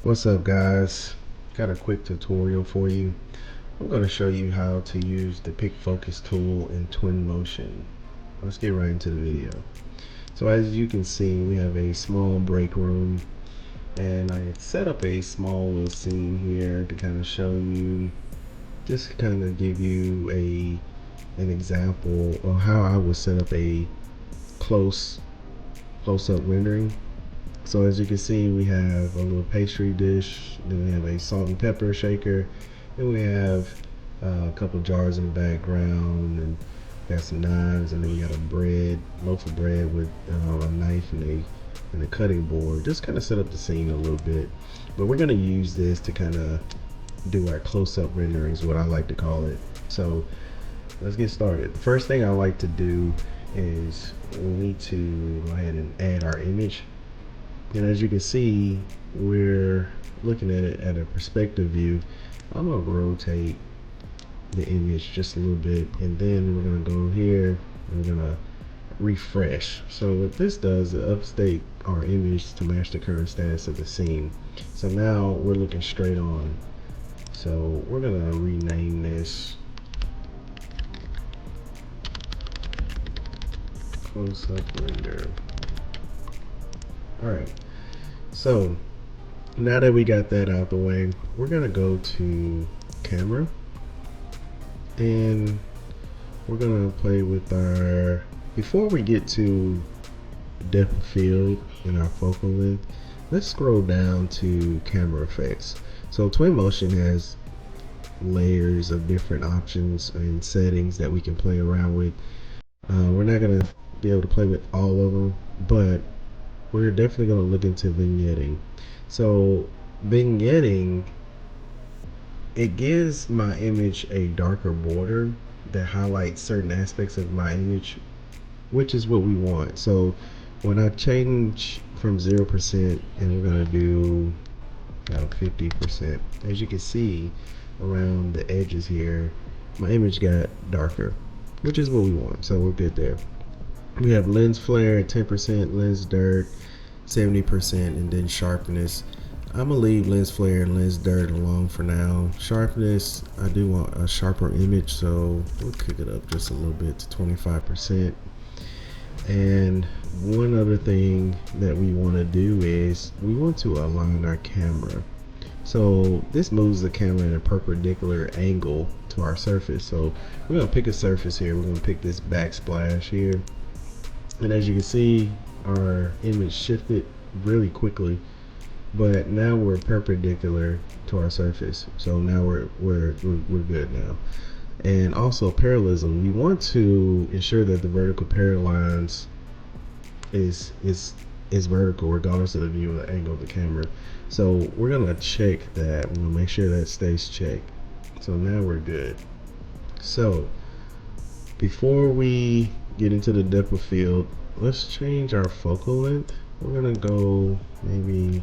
What's up, guys? Got a quick tutorial for you. I'm going to show you how to use the pick focus tool in Twinmotion. Let's get right into the video. So as you can see, we have a small break room, and I set up a small little scene here to kind of show you, just kind of give you an example of how I would set up a close-up rendering. So as you can see, we have a little pastry dish, then we have a salt and pepper shaker, and we have a couple jars in the background, and got some knives, and then we got a loaf of bread with a knife and a cutting board. Just kind of set up the scene a little bit, but we're going to use this to kind of do our close-up renderings, what I like to call it. So let's get started. The first thing I like to do is we need to go ahead and add our image. And as you can see, we're looking at it at a perspective view. I'm gonna rotate the image just a little bit, and then we're gonna go here and we're gonna refresh. So what this does, it updates our image to match the current status of the scene. So now we're looking straight on. So we're gonna rename this close-up render. Alright, so now that we got that out the way, we're gonna go to camera, and we're gonna play with our, before we get to depth of field and our focal length, let's scroll down to camera effects. So Twinmotion has layers of different options and settings that we can play around with. We're not gonna be able to play with all of them, but we're definitely going to look into vignetting. So vignetting, it gives my image a darker border that highlights certain aspects of my image, which is what we want. So when I change from 0%, and we're going to do 50%, as you can see around the edges here, my image got darker, which is what we want. So we're good there. We have lens flare at 10%, lens dirt 70%, and then sharpness. I'm gonna leave lens flare and lens dirt alone for now. Sharpness, I do want a sharper image, so we'll kick it up just a little bit to 25%. And one other thing that we want to do is we want to align our camera. So this moves the camera in a perpendicular angle to our surface. So we're gonna pick a surface here. We're gonna pick this backsplash here. And as you can see, our image shifted really quickly, but now we're perpendicular to our surface. So now we're good now. And also parallelism, we want to ensure that the vertical parallel lines is vertical regardless of the view of the angle of the camera. So we're gonna check that. We're gonna make sure that stays checked. So now we're good. So before we get into the depth of field, let's change our focal length. We're gonna go maybe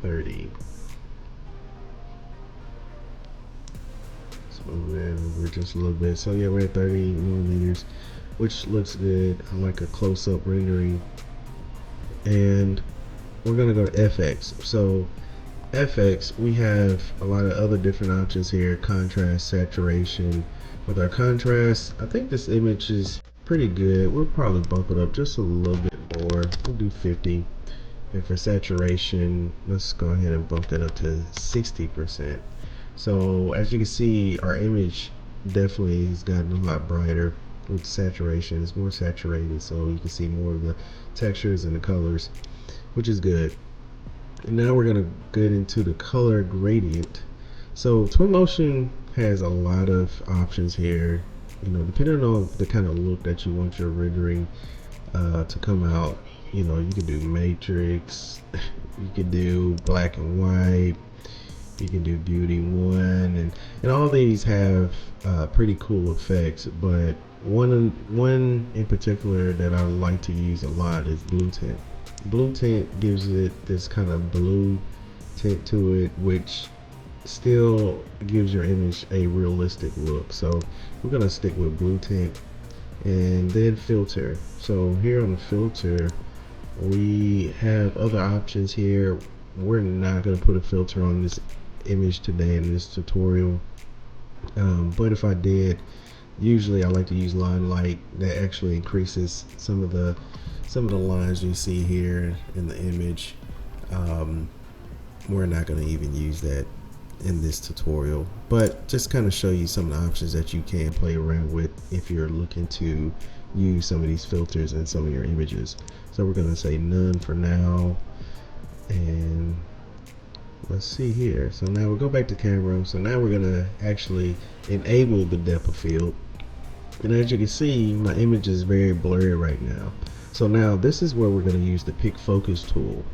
30. Let's move it over just a little bit. So yeah, we're at 30 millimeters, which looks good. I like a close-up rendering. And we're gonna go to FX. So FX, we have a lot of other different options here: contrast, saturation. With our contrast, I think this image is pretty good. We'll probably bump it up just a little bit more. We'll do 50. And for saturation, let's go ahead and bump that up to 60%. So as you can see, our image definitely has gotten a lot brighter with saturation. It's more saturated, so you can see more of the textures and the colors, which is good. And now we're gonna get into the color gradient. So Twinmotion has a lot of options here, you know, depending on the kind of look that you want your rendering to come out. You know, you can do matrix, you can do black and white, you can do beauty one, and all these have pretty cool effects. But one in particular that I like to use a lot is blue tint. Blue tint gives it this kind of blue tint to it, which still gives your image a realistic look. So we're gonna stick with blue tint, and then filter. So here on the filter, we have other options here. we're not going to put a filter on this image today in this tutorial, but if I did, usually I like to use line light. That actually increases some of the lines you see here in the image. We're not going to even use that in this tutorial, but just kind of show you some of the options that you can play around with if you're looking to use some of these filters in some of your images. So we're going to say none for now, and let's see here. So now we'll go back to camera. So now we're going to actually enable the depth of field, and as you can see, my image is very blurry right now. So now this is where we're going to use the pick focus tool.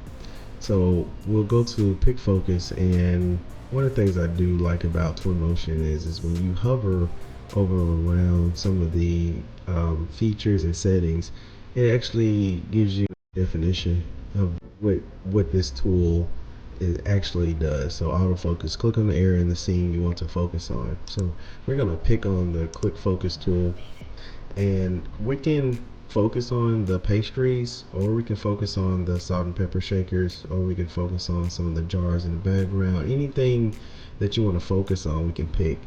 So we'll go to pick focus, and one of the things I do like about Twinmotion is when you hover over around some of the features and settings, it actually gives you a definition of what this tool actually does. So autofocus, click on the area in the scene you want to focus on. So we're going to pick on the quick focus tool, and we can focus on the pastries, or we can focus on the salt and pepper shakers, or we can focus on some of the jars in the background. Anything that you want to focus on, we can pick.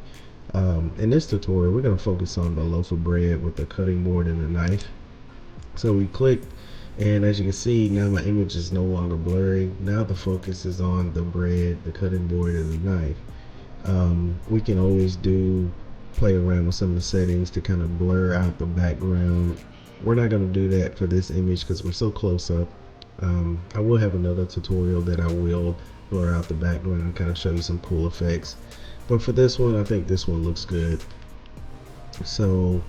In this tutorial, we're going to focus on the loaf of bread with the cutting board and the knife. So we click, and as you can see, now my image is no longer blurry. Now the focus is on the bread, the cutting board, and the knife. We can always play around with some of the settings to kind of blur out the background. We're not going to do that for this image because we're so close up. I will have another tutorial that I will blur out the background and kind of show you some cool effects, but for this one, I think this one looks good. So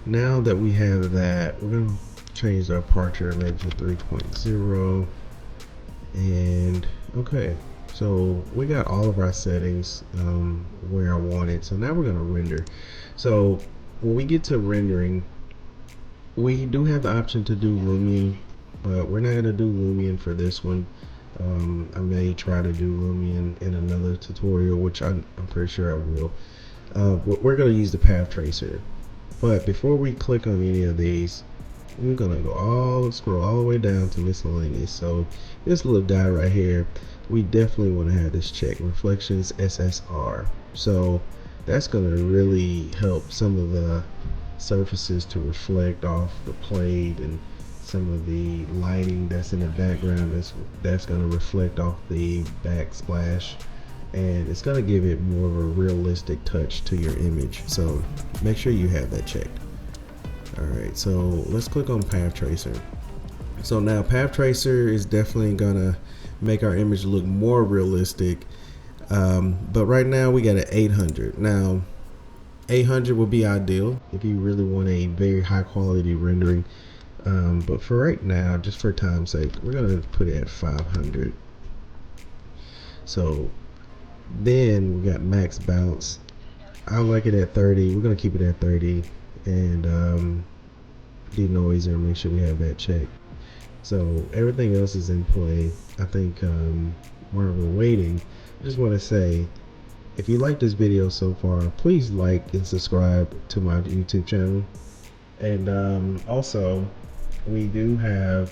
now that we have that, we're going to change our aperture maybe to 3.0, and okay, so we got all of our settings where I want it. So now we're going to render. So when we get to rendering, we do have the option to do Lumion, but we're not going to do Lumion for this one. I may try to do Lumion in another tutorial, which I'm pretty sure I will. We're going to use the path tracer, but before we click on any of these, we're going to scroll all the way down to miscellaneous. So this little guy right here, we definitely want to have this checked, reflections SSR. So that's going to really help some of the surfaces to reflect off the plate, and some of the lighting that's in the background that's going to reflect off the backsplash, and it's going to give it more of a realistic touch to your image. So make sure you have that checked. Alright, so let's click on path tracer. So now path tracer is definitely gonna make our image look more realistic, but right now we got an 800. Now 800 would be ideal if you really want a very high quality rendering, but for right now, just for time's sake, we're gonna put it at 500. So then we got max bounce. I like it at 30. We're gonna keep it at 30, and denoiser, make sure we have that checked. So everything else is in play. I think while we're waiting, I just want to say, if you like this video so far, please like and subscribe to my YouTube channel. And also, we do have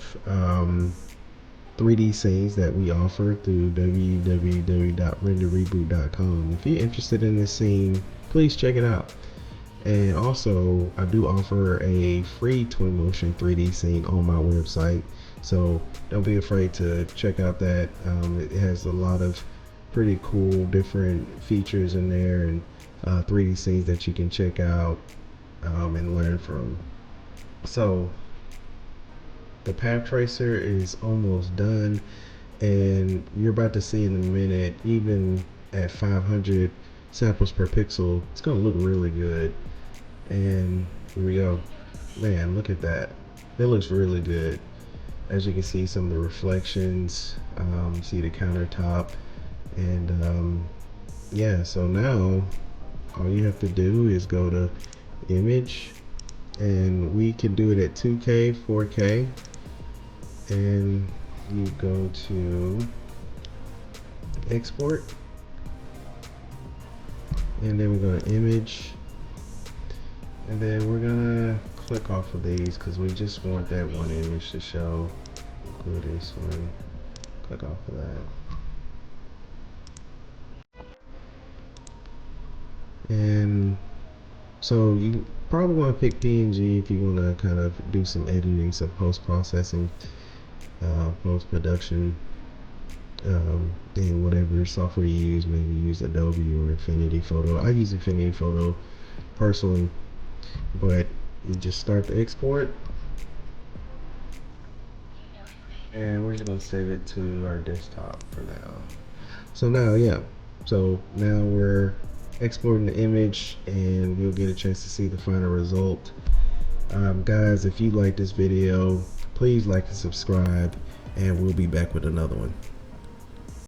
3D scenes that we offer through www.renderreboot.com. If you're interested in this scene, please check it out. And also, I do offer a free Twinmotion 3D scene on my website, so don't be afraid to check out that. It has a lot of pretty cool different features in there, and 3D scenes that you can check out and learn from. So the path tracer is almost done, and you're about to see in a minute, even at 500 samples per pixel, it's going to look really good. And here we go. Man, look at that. It looks really good. As you can see, some of the reflections, see the countertop, and yeah, so now all you have to do is go to image, and we can do it at 2K, 4K, and you go to export, and then we're going to image, and then we're gonna click off of these because we just want that one image to show. Go this one, Click off of that. And so you probably want to pick PNG if you want to kind of do some editing, some post-processing, post-production, in whatever software you use. Maybe use Adobe or Infinity Photo. I use Infinity Photo personally, but you just start the export, and we're just going to save it to our desktop for now. So now, yeah, so now we're exporting the image, and you'll get a chance to see the final result. Guys, if you like this video, please like and subscribe, and we'll be back with another one.